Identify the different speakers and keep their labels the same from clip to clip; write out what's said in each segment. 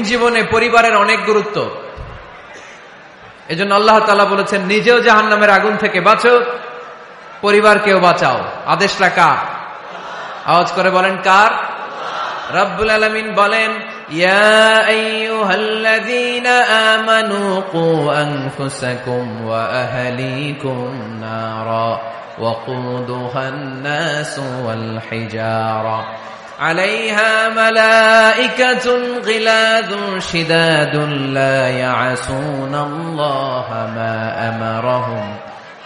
Speaker 1: জীবনে পরিবারের অনেক গুরুত্ব। এজন্য আল্লাহ তাআলা বলেছেন, নিজেও জাহান্নামের আগুন থেকে বাঁচো, পরিবারকেও বাঁচাও। আদেশটা কার? আওয়াজ করে বলেন কার? রব্বুল আলামিন বলেন, ইয়া আইয়ুহাল্লাযীনা আমানু কু আনফুসাকুম ওয়া আহলিকুম নারা ওয়াকুদুহান নাসু ওয়াল হিজারা আলাইহা মালাইকাতুন গিলাযুন শিদাদুন লা ইয়াসুনাল্লাহা মা আমারাহুম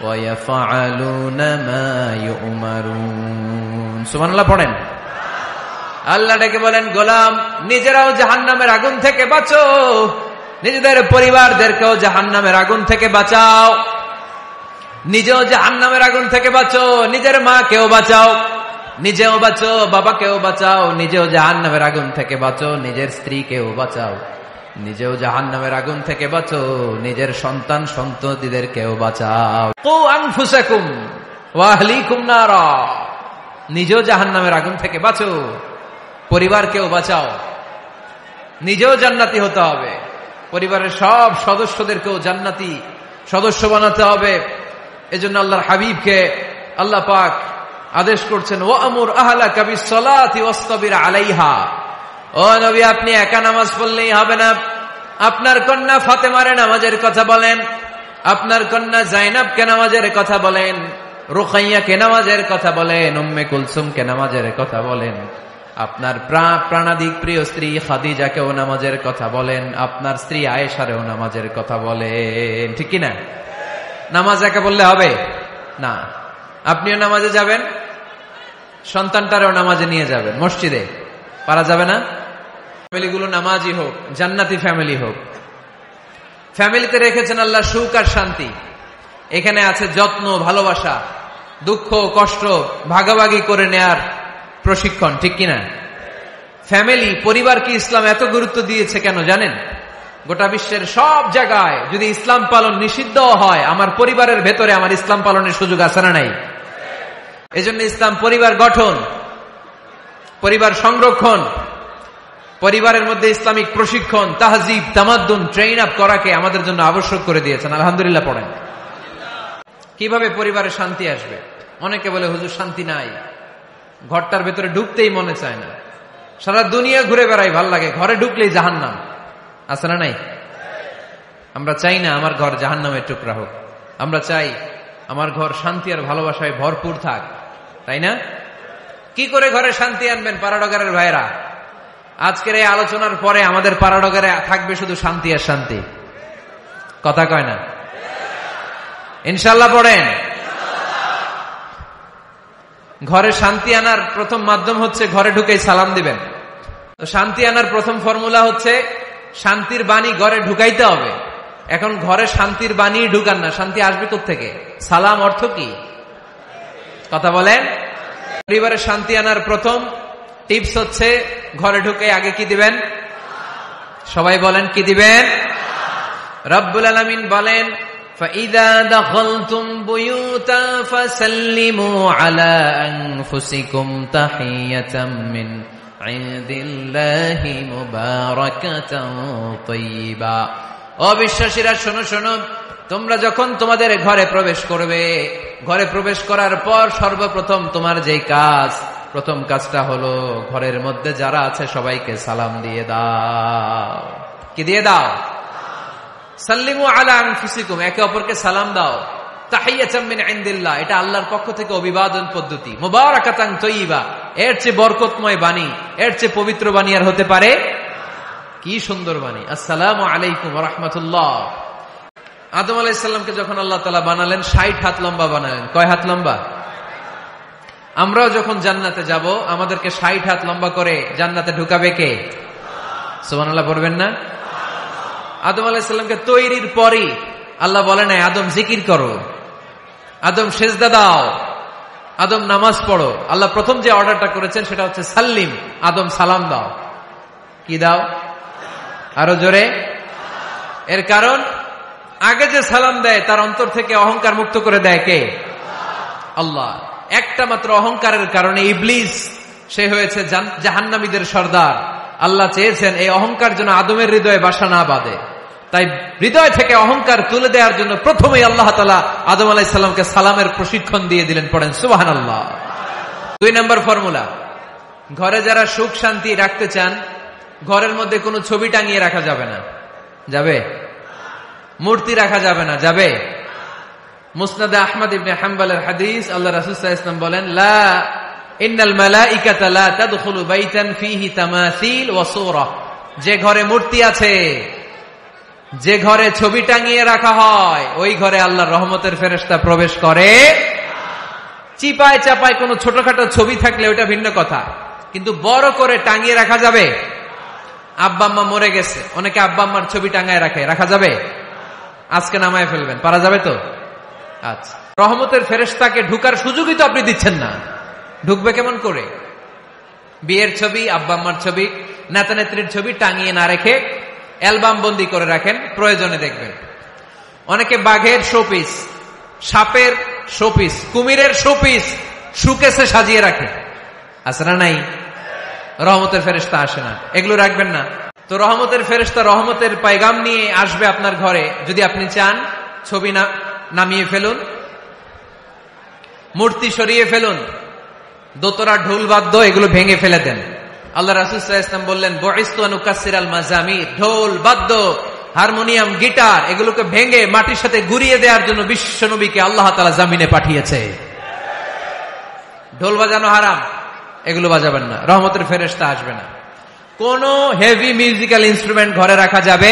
Speaker 1: ওয়া ইয়াফআলুনা মা ইউমারুন। সুবহানাল্লাহ পড়েন। আল্লাহ ডেকে বলেন, গোলাম নিজেরাও জাহান্নামের আগুন থেকে বাঁচো, নিজেদের পরিবারদেরকেও জাহান্নামের আগুন থেকে বাঁচাও। নিজেও জাহান্নামের আগুন থেকে বাঁচো, নিজের মাকেও বাঁচাও, নিজেও বাঁচো, বাবাকেও বাঁচাও। নিজেও জাহান্নামের আগুন থেকে বাঁচো, নিজের স্ত্রীকেও বাঁচাও। নিজেও জাহান্নামের আগুন থেকে বাঁচো, নিজের সন্তান সন্ততিদেরকেও বাঁচাও। কু আনফুসাকুম ওয়া আহলিকুম নারা, নিজেও জাহান্নামের আগুন থেকে বাঁচো, পরিবারকেও বাঁচাও। নিজেও জান্নাতি হতে হবে, পরিবারের সব সদস্যদেরকেও জান্নাতি সদস্য বানাতে হবে। এজন্য আল্লাহর হাবিবকে আল্লাহ পাক আদেশ করছেন, ওয়ামুর আহলাকা বিসসালাতি ওয়াসতাবির আলাইহা। ও নবী, আপনি একা নামাজ পড়লেই হবে না, আপনার কন্যা ফাতেমারে নামাজের কথা বলেন, আপনার কন্যা জাইনাবকে নামাজের কথা বলেন, রুকাইয়াকে নামাজের কথা বলেন, উম্মে কুলসুমকে নামাজের কথা বলেন, আপনার প্রাণাধিক প্রিয় স্ত্রী খাদিজাকেও নামাজের কথা বলেন, আপনার স্ত্রী আয়েশারেও নামাজের কথা বলেন। ঠিক কিনা? নামাজ একা বললে হবে না। আপনিও নামাজে যাবেন, সন্তানটারেও নামাজে নিয়ে যাবেন, মসজিদে পারা যাবে না? ফ্যামিলিগুলো নামাজি হোক, জান্নাতি ফ্যামিলি হোক। ফ্যামিলিতে রেখেছেন আল্লাহ সুখ আর শান্তি। এখানে আছে যত্ন, ভালোবাসা, দুঃখ কষ্ট ভাগাভাগি করে নেয়ার প্রশিক্ষণ। ঠিক কিনা? ফ্যামিলি, পরিবারকে ইসলাম এত গুরুত্ব দিয়েছে কেন জানেন? গোটা বিশ্বের সব জায়গায় যদি ইসলাম পালন নিষিদ্ধ হয়, আমার পরিবারের ভেতরে আমার ইসলাম পালনের সুযোগ আছে না নাই? এজন্য ইসলাম পরিবার গঠন, পরিবার সংরক্ষণ, পরিবারের মধ্যে ইসলামিক প্রশিক্ষণ, তাহজিব, তামাদ্দুন, ট্রেইন আপ করাকে আমাদের জন্য আবশ্যক করে দিয়েছেন। আলহামদুলিল্লাহ পড়েন। কিভাবে পরিবারে শান্তি আসবে? অনেকে বলে, হুজুর শান্তি নাই, ঘরটার ভেতরে ঢুকতেই মনে চায় না, সারা দুনিয়া ঘুরে বেড়াই, ভাল লাগে, ঘরে ঢুকলেই জাহান্নাম। আছে না নাই? আমরা চাই না আমার ঘর জাহান্নামের টুকরা হোক, আমরা চাই আমার ঘর শান্তি আর ভালোবাসায় ভরপুর থাক, তাই না? কি করে ঘরে শান্তি আনবেন পাড়াডগারের ভাইরা? আজকের এই আলোচনার পরে আমাদের পাড়াডগারে থাকবে শুধু শান্তি আর শান্তি। কথা কয় না? ইনশাআল্লাহ পড়েন। ঘরে শান্তি আনার প্রথম মাধ্যম হচ্ছে ঘরে ঢুকেই সালাম দিবেন। তো শান্তি আনার প্রথম ফর্মুলা হচ্ছে শান্তির বাণী ঘরে ঢুকাইতে হবে। এখন ঘরে শান্তির বাণী ঢুকান না, শান্তি আসবে কোত্থেকে? সালাম অর্থ কি? কথা বলেন। পরিবারে শান্তি আনার প্রথম টিপস হচ্ছে ঘরে ঢুকে আগে কি দিবেন? সবাই বলেন কি দিবেন? রব্বুল আলামিন বলেন, فَإِذَا دَخَلْتُمْ بُيُوتًا فَسَلِّمُوا عَلَىٰ أَنفُسِكُمْ تَحِيَّةً مِّنْ عِندِ اللَّهِ مُبَارَكَةً طَيِّبَةً। অবিশ্বাসীরা শোনো শোনো, তোমরা যখন তোমাদের ঘরে প্রবেশ করবে, ঘরে প্রবেশ করার পর সর্বপ্রথম তোমার যেই কাজ, প্রথম কাজটা হলো ঘরের মধ্যে যারা আছে সবাইকে সালাম দিয়ে দাও। কি দিয়ে দাও? সাল্লিমু আলা আনফুসিকুম, একে অপরকে সালাম দাও। তাহিয়াতাম মিন ইনদিল্লাহ, এটা আল্লাহর পক্ষ থেকে অভিবাদন পদ্ধতি। মুবারাকাতান তাইয়্যিবা, এর চেয়ে বরকতময় বাণী, এর চেয়ে পবিত্র বাণী আর হতে পারে? কি সুন্দর বাণী! আসসালামু আলাইকুম ওয়া রাহমাতুল্লাহ। আদম আলাইহিস সালামকে যখন আল্লাহ তাআলা বানালেন 60 হাত লম্বা বানালেন। কয় হাত লম্বা? আমরাও যখন জান্নাতে যাব আমাদেরকে 60 হাত লম্বা করে জান্নাতে ঢুকাবে কে? সুবহানাল্লাহ পড়বেন না? আদম আলাইহিস সালামকে তৈরির পরই আল্লাহ বলেন, আদম জিকির করো, আদম সেজদা দাও, আদম নামাজ পড়ো। আল্লাহ প্রথম যে অর্ডারটা করেছেন সেটা হচ্ছে সাল্লিম, আদম সালাম দাও। কি দাও? আরো জোরে। এর কারণ আগে যে সালাম দেয় তার অন্তর থেকে অহংকার মুক্ত করে দেয় কে? আল্লাহ। একটা মাত্র অহংকারের কারণে ইবলিস সে হয়েছে জাহান্নামীদের সর্দার, আল্লাহ চেয়েছেন এই অহংকার যেন আদমের হৃদয়ে বাসা না বাঁধে, তাই হৃদয় থেকে অহংকার তুলে দেওয়ার জন্য প্রথমেই আল্লাহ তাআলা আদম আলাইহিস সালামকে সালামের প্রশিক্ষণ দিয়ে দিলেন। পড়েন সুবহানাল্লাহ। 2 নম্বর ফর্মুলা, ঘরে যারা সুখ শান্তি রাখতে চান, ঘরের মধ্যে কোনো ছবি টাঙিয়ে রাখা যাবে না। যাবে? মূর্তি রাখা যাবে না। যাবে? মুসনাদে আহমদ ইবনে হাম্বলের হাদিস, আল্লাহ রাসূল সাল্লাল্লাহু আলাইহি ওয়াসাল্লাম বলেন, লা ইন্নাল মালাইকাতা লা তাদখুলু বাইতান ফীহি তামাসিল ওয়া সূরা। যে ঘরে মূর্তি আছে, যে ঘরে ছবি টাঙিয়ে রাখা হয়, ওই ঘরে আল্লাহর রহমতের ফেরেশতা প্রবেশ করে। চিপায় চাপায় কোনো ছোটখাটো ছবি থাকলে ওটা ভিন্ন কথা, কিন্তু বড় করে টাঙিয়ে রাখা যাবে? আব্বা আম্মা মরে গেছে, অনেকে আব্বা আম্মার ছবি টাঙায় রাখে, রাখা যাবে? আজকে নামায় ফেলবেন, পারা যাবে তো? আচ্ছা, রহমতের ফেরেশতাকে ঢুকার সুযোগই তো আপনি দিচ্ছেন না, ঢুকবে কেমন করে? বিয়ের ছবি, আব্বা আম্মার ছবি, নেতা নেত্রীর ছবি টাঙিয়ে না রেখে অ্যালবাম বন্দি করে রাখেন, প্রয়োজনে দেখবেন। অনেকে বাঘের শোপিস, সাপের শোপিস, কুমিরের শোপিস সুকেসে সাজিয়ে রাখে, আছে না নাই? রহমতের ফেরেশতা আসে না, এগুলো রাখবেন না। তো রহমতের ফেরেশতা রহমতের পায়গাম নিয়ে আসবে আপনার ঘরে। যদি আপনি চান, ছবি নামিয়ে ফেলুন, মূর্তি সরিয়ে ফেলুন, দোতরা ঢোল বাদ্য এগুলো ভেঙে ফেলে দেন। আল্লাহ রাসূল সাল্লাল্লাহু আলাইহি ওয়াসাল্লাম বললেন, বুইসতু আন উকাসসিরাল মাযামির, ঢোল বাদ্য, হারমোনিয়াম, গিটার এগুলোকে ভেঙে মাটির সাথে গুঁড়িয়ে দেওয়ার জন্য বিশ্ব নবীকে আল্লাহ তাআলা জমিনে পাঠিয়েছে। ঢোল বাজানো হারাম, এগুলো বাজাবেন না, রহমতের ফেরেশতা আসবে না। কোন হেভি মিউজিক্যাল ইনস্ট্রুমেন্ট ঘরে রাখা যাবে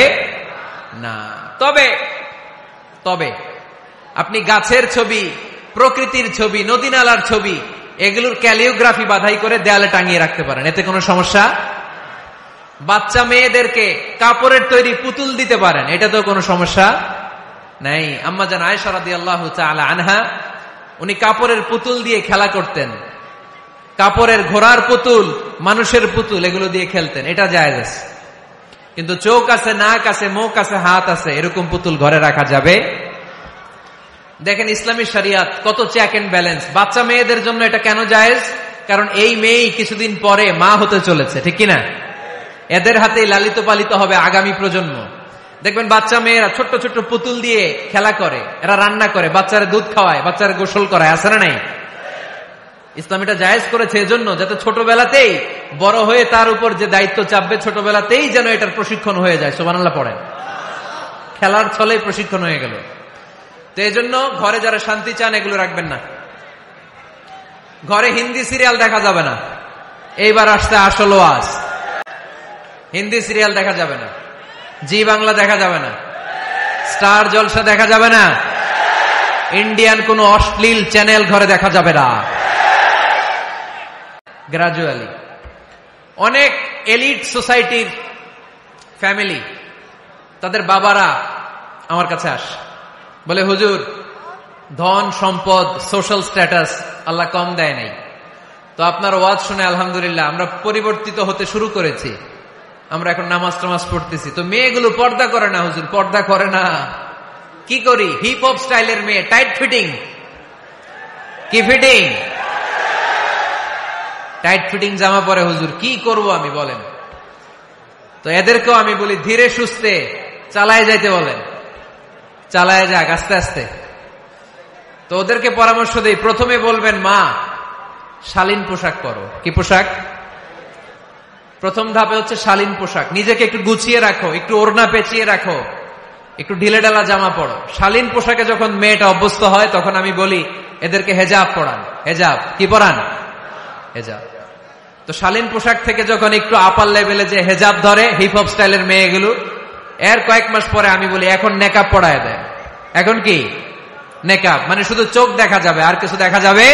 Speaker 1: না। তবে আপনি গাছের ছবি, প্রকৃতির ছবি, নদী নালার ছবি, এগুলোর ক্যালিওগ্রাফি বাধাই করে দেয়ালে টাঙিয়ে রাখতে পারেন, এতে কোনো সমস্যা। বাচ্চা মেয়েদেরকে কাপড়ের তৈরি পুতুল দিতে পারেন, এটা তো কোনো সমস্যা নাই। আম্মা জান আয়েশা রাদিয়াল্লাহু তাআলা আনহা, উনি কাপড়ের পুতুল দিয়ে খেলা করতেন, কাপড়ের ঘোড়ার পুতুল, মানুষের পুতুল, এগুলো দিয়ে খেলতেন, এটা জায়েজ আছে। কিন্তু চোখ আছে, নাক আছে, মুখ আছে, হাত আছে, এরকম পুতুল ঘরে রাখা যাবে? দেখেন ইসলামী শরিয়াত কত চেক এন্ড ব্যালেন্স। বাচ্চা মেয়েদের জন্য এটা কেন জায়েজ? কারণ এই মেয়েই কিছুদিন পরে মা হতে চলেছে, ঠিক কিনা? এদের হাতেই লালিত পালিত হবে আগামী প্রজন্ম। দেখবেন বাচ্চা মেয়েরা ছোট্ট ছোট্ট পুতুল দিয়ে খেলা করে, এরা রান্না করে, বাচ্চারা দুধ খাওয়ায়, বাচ্চারা গোসল করায়, আছে না নাই? ইসলাম এটা জায়েজ করেছে এজন্য, যাতে ছোটবেলাতেই বড় হয়ে তার উপর যে দায়িত্ব চাপবে, ছোটবেলাতেই যেন এটার প্রশিক্ষণ হয়ে যায়। সুবহানাল্লাহ পড়েন। খেলার ছলে প্রশিক্ষণ হয়ে গেল। তো এই জন্য ঘরে যারা শান্তি চান, এগুলো রাখবেন না। ঘরে হিন্দি সিরিয়াল দেখা যাবে না। এইবার আসছে আসল ওয়াজ। হিন্দি সিরিয়াল দেখা যাবে না, জি বাংলা দেখা যাবে না, স্টার জলসা দেখা যাবে না, ইন্ডিয়ান কোন অশ্লীল চ্যানেল ঘরে দেখা যাবে না। গ্রাজুয়ালি অনেক এলিট সোসাইটির ফ্যামিলি, তাদের বাবারা আমার কাছে আসে, বলে হুজুর, ধন সম্পদ, সোশ্যাল স্ট্যাটাস আল্লাহ কম দেয় নাই, তো আপনার ওয়াজ শুনে আলহামদুলিল্লাহ আমরা পরিবর্তিত হতে শুরু করেছি, আমরা এখন নামাজ টামাজ পড়তেছি। তো মেয়েগুলো পর্দা করে না হুজুর, পর্দা করে না। কি করি? হিপ হপ স্টাইলের মেয়ে, টাইট ফিটিং। কি ফিটিং? টাইট ফিটিং জামা পরে হুজুর, কি করব আমি বলেন? তো এদেরকেও আমি বলি ধীরে সুস্থে চালায় যাইতে বলেন, চালায় যাক আস্তে আস্তে। তো ওদেরকে পরামর্শ দেই, প্রথমে বলবেন মা শালীন পোশাক পরো। কি পোশাক? প্রথম ধাপে হচ্ছে শালীন পোশাক, নিজেকে একটু গুছিয়ে রাখো, একটু ওড়না পেঁচিয়ে রাখো, একটু ঢিলে ঢালা জামা পড়ো। শালীন পোশাকে যখন মেয়েটা অভ্যস্ত হয়, তখন আমি বলি এদেরকে হেজাব পরান। হেজাব কি পরান? হেজাব। তো শালীন পোশাক থেকে যখন একটু আপার লেভেলে যে হেজাব ধরে হিপ হপ স্টাইলের মেয়েগুলো, এর কয়েক মাস পরে আমি বলি এখন নেকাব পড়ায় দেয়। এখন কি নেকাব? মানে শুধু চোখ দেখা যাবে, আর কিছু দেখা যাবে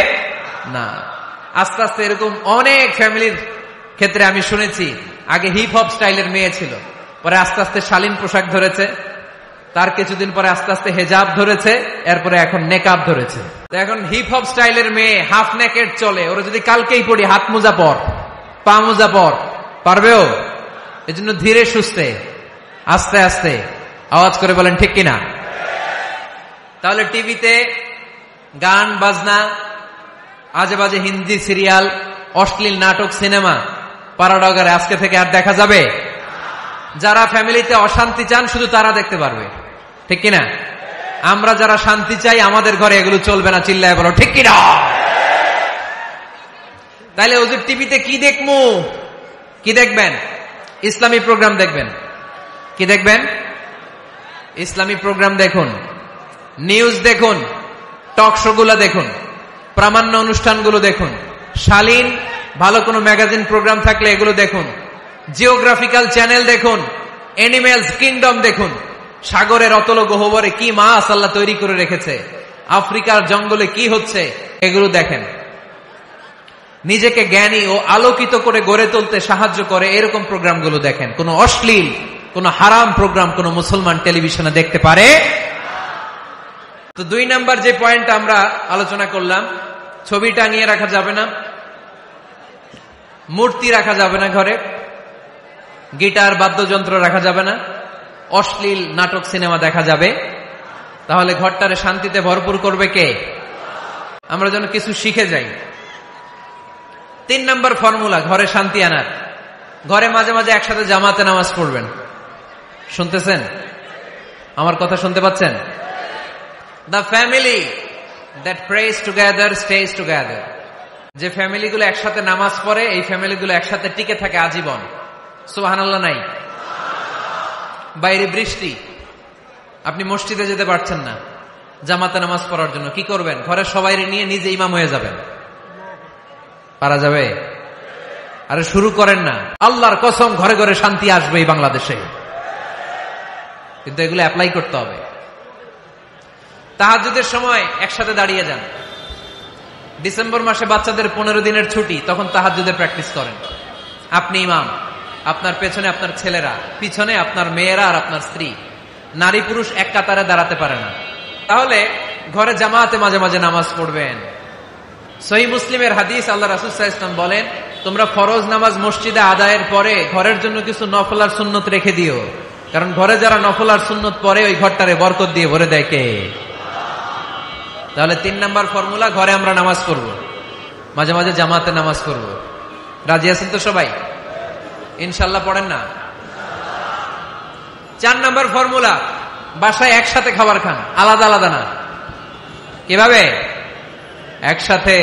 Speaker 1: না। আস্তে আস্তে এরকম অনেক ফ্যামিলির ক্ষেত্রে আমি শুনেছি, আগে হিপ হপ স্টাইলের মেয়ে ছিল, পরে আস্তে আস্তে শালীন পোশাক ধরেছে, তার কিছুদিন পরে আস্তে আস্তে হেজাব ধরেছে, এরপরে এখন নেকাব ধরেছে। এখন হিপ হপ স্টাইলের মেয়ে হাফ নেকেড চলে, ওরা যদি কালকেই পড়ি হাত মোজা পর, পা মোজা পর, পারবেও? এজন্য ধীরে সুস্থে আস্তে আস্তে, আওয়াজ করে বলেন ঠিক কিনা? তাহলে টিভিতে গান বাজনা, আজে বাজে হিন্দি সিরিয়াল, অশ্লীল নাটক, সিনেমা, পারাডগারে আজকে থেকে আর দেখা যাবে? যারা ফ্যামিলিতে অশান্তি চান শুধু তারা দেখতে পারবে, ঠিক কিনা? আমরা যারা শান্তি চাই আমাদের ঘরে এগুলো চলবে না, চিল্লায় বলো ঠিক কিনা? তাইলে হুজুর টিভিতে কি দেখবো? কি দেখবেন? ইসলামী প্রোগ্রাম দেখবেন। কি দেখবেন? ইসলামী প্রোগ্রাম দেখুন, নিউজ দেখুন, টক শো গুলা দেখুন, প্রামাণ্য অনুষ্ঠানগুলো দেখুন, শালীন ভালো কোনো ম্যাগাজিন প্রোগ্রাম থাকলে এগুলো দেখুন, জিওগ্রাফিক্যাল চ্যানেল দেখুন, অ্যানিমেলস কিংডম দেখুন, সাগরের অতল গহ্বরে কি মাছ আল্লাহ তৈরি করে রেখেছে, আফ্রিকার জঙ্গলে কি হচ্ছে এগুলো দেখেন। নিজেকে জ্ঞানী ও আলোকিত করে গড়ে তুলতে সাহায্য করে এরকম প্রোগ্রামগুলো দেখেন। কোন অশ্লীল, কোন হারাম প্রোগ্রাম কোন মুসলমান টেলিভিশনে দেখতে পারে? তো 2 নাম্বার যে পয়েন্ট আমরা আলোচনা করলাম, ছবি টাঙিয়ে রাখা যাবে না, মূর্তি রাখা যাবে না ঘরে, গিটার বাদ্যযন্ত্র রাখা যাবে না, অশ্লীল নাটক সিনেমা দেখা যাবে। তাহলে ঘরটারে শান্তিতে ভরপুর করবে কে? আমরা যেন কিছু শিখে যাই। 3 নাম্বার ফর্মুলা ঘরে শান্তি আনার, ঘরে মাঝে মাঝে একসাথে জামাতে নামাজ পড়বেন। শুনতেছেন? আমার কথা শুনতে পাচ্ছেন? The family that prays together stays together. যে ফ্যামিলিগুলো একসাথে নামাজ পড়ে এই ফ্যামিলিগুলো একসাথে টিকে থাকে আজীবন। সুবহানাল্লাহ নাই? বাইরে বৃষ্টি, আপনি মসজিদে যেতে পারছেন না জামাতে নামাজ পড়ার জন্য, কি করবেন? ঘরের সবাইরে নিয়ে নিজে ইমাম হয়ে যাবেন। পারা যাবে? আরে শুরু করেন না। আল্লাহর কসম ঘরে ঘরে শান্তি আসবে এই বাংলাদেশে, কিন্তু এগুলো অ্যাপ্লাই করতে হবে। তাহাজ্জুদের সময় একসাথে দাঁড়িয়ে যান। ডিসেম্বর মাসে বাচ্চাদের 15 দিনের ছুটি, তখন তাহাজ্জুদের প্র্যাকটিস করেন। আপনি ইমাম, আপনার পেছনে আপনার ছেলেরা, পিছনে আপনার মেয়েরা আর আপনার স্ত্রী। নারী পুরুষ এক কাতারে দাঁড়াতে পারে না। তাহলে ঘরে জামাতে মাঝে মাঝে নামাজ পড়বেন। সহিহ মুসলিমের হাদিস, আল্লাহ রাসূল সাল্লাল্লাহু আলাইহি ওয়াসাল্লাম বলেন, তোমরা ফরজ নামাজ মসজিদে আদায়ের পরে ঘরের জন্য কিছু নফল আর সুন্নত রেখে দিও, কারণ ঘরে যারা নফল আর সুন্নত পড়ে ওই ঘরটারে বরকত দিয়ে ভরে দেয় কে? তাহলে 3 নাম্বার ফর্মুলা, ঘরে আমরা নামাজ পড়ব, মাঝে মাঝে জামাতে নামাজ পড়ব। রাজি আছেন তো সবাই? ইনশাআল্লাহ পড়েন না? 4 নাম্বার ফর্মুলা, বাসায় একসাথে খাবার খান, আলাদা আলাদা না। কিভাবে? একসাথে।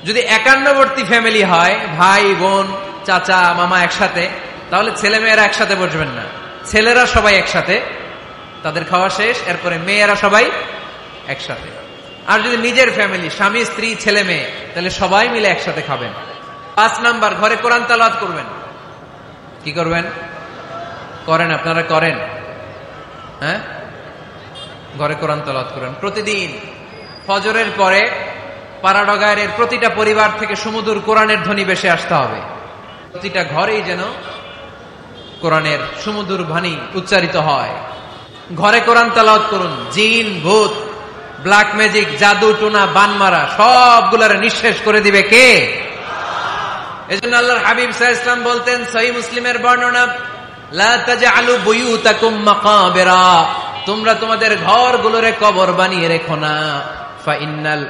Speaker 1: যদি একান্নবর্তী ফ্যামিলি হয়, ভাই বোন চাচা মামা একসাথে, তাহলে ছেলে মেয়েরা একসাথে বসবেন না। ছেলেরা সবাই একসাথে, তাদের খাওয়া শেষ, এরপরে মেয়েরা সবাই একসাথে। আর যদি নিজের ফ্যামিলি, স্বামী স্ত্রী ছেলে মেয়ে, তাহলে সবাই মিলে একসাথে খাবেন। 5 নাম্বার, ঘরে কোরআন তেলাওয়াত করবেন। কি করবেন? করেন, আপনারা করেন? হ্যাঁ, ঘরে কোরআন তেলাওয়াত করেন প্রতিদিন। ফজরের পরে পাড়াডগায়ের প্রতিটা পরিবার থেকে সুমধুর কোরআনের ধ্বনি ভেসে আসতে হবে। প্রতিটা ঘরেই যেন কোরআনের সুমধুর বাণী উচ্চারিত হয়। ঘরে কোরআন তেলাওয়াত করুন। জিন ভূত ব্ল্যাক ম্যাজিক জাদু টোনা বানমারা সবগুলারে নিঃশেষ করে দিবে কে? এজন্য আল্লাহর হাবিব সাল্লাল্লাহু আলাইহি ওয়াসাল্লাম বলতেন, সহিহ মুসলিমের বর্ণনা, লা তাজআলু বুয়ুতাকুম মাকাবিরা, তোমরা তোমাদের ঘরগুলোরে কবর বানিয়ে রেখো না। ফাইন্নাল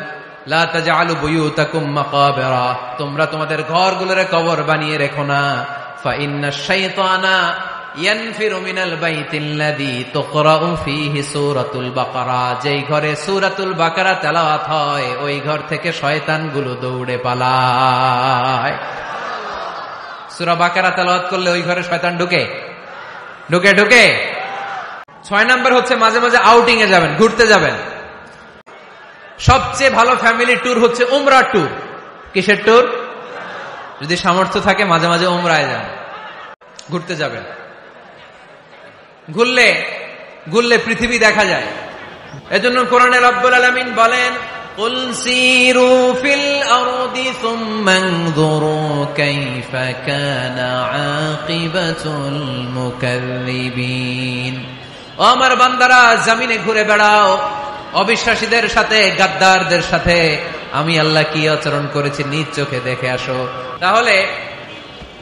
Speaker 1: লা তাজআলু বুয়ুতাকুম মাকাবিরা, তোমরা তোমাদের ঘরগুলোরে কবর বানিয়ে রেখো না। ফাইন্নাশ শাইতানা ইয়ানফিরু মিনাল বাইতিল্লাযী তুকরাউ ফীহি সূরাতুল বাকারা, যেই ঘরে সূরাতুল বাকারা তেলাওয়াত হয় ওই ঘর থেকে শয়তানগুলো দৌড়ে পালায়। সূরা বাকারা তেলাওয়াত করলে ওই ঘরে শয়তান ঢুকে ঢুকে ঢুকে। 6 নাম্বার হচ্ছে মাঝে মাঝে আউটিং এ যাবেন, ঘুরতে যাবেন। সবচেয়ে ভালো ফ্যামিলি ট্যুর হচ্ছে উমরা ট্যুর। কিসের ট্যুর? যদি সামর্থ্য থাকে মাঝে মাঝে উমরায় যান, ঘুরতে যাবেন। ঘুরলে ঘুরলে পৃথিবী দেখা যায়। এজন্য কোরআনে রব্বুল আলামিন বলেন, কুল সিরু ফিল আরদি সুম্মা আনজুরু কাইফা কানা আকিবাতুল মুকাল্লিবিন। ও আমার বান্দারা, জমিনে ঘুরে বেড়াও, অবিশ্বাসীদের সাথে গাদ্দারদের সাথে আমি আল্লাহ কি আচরণ করেছি নিজ চোখে দেখে আসো। তাহলে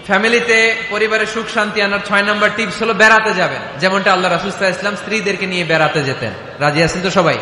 Speaker 1: ফ্যামিলিতে পরিবারে সুখ শান্তি আনার 6 নাম্বার টিপস হলো বেড়াতে যাবেন, যেমনটা আল্লাহ রাসূল সাল্লাল্লাহু আলাইহি ওয়াসাল্লাম স্ত্রীদেরকে নিয়ে বেড়াতে যেতেন। রাজি আছেন তো সবাই?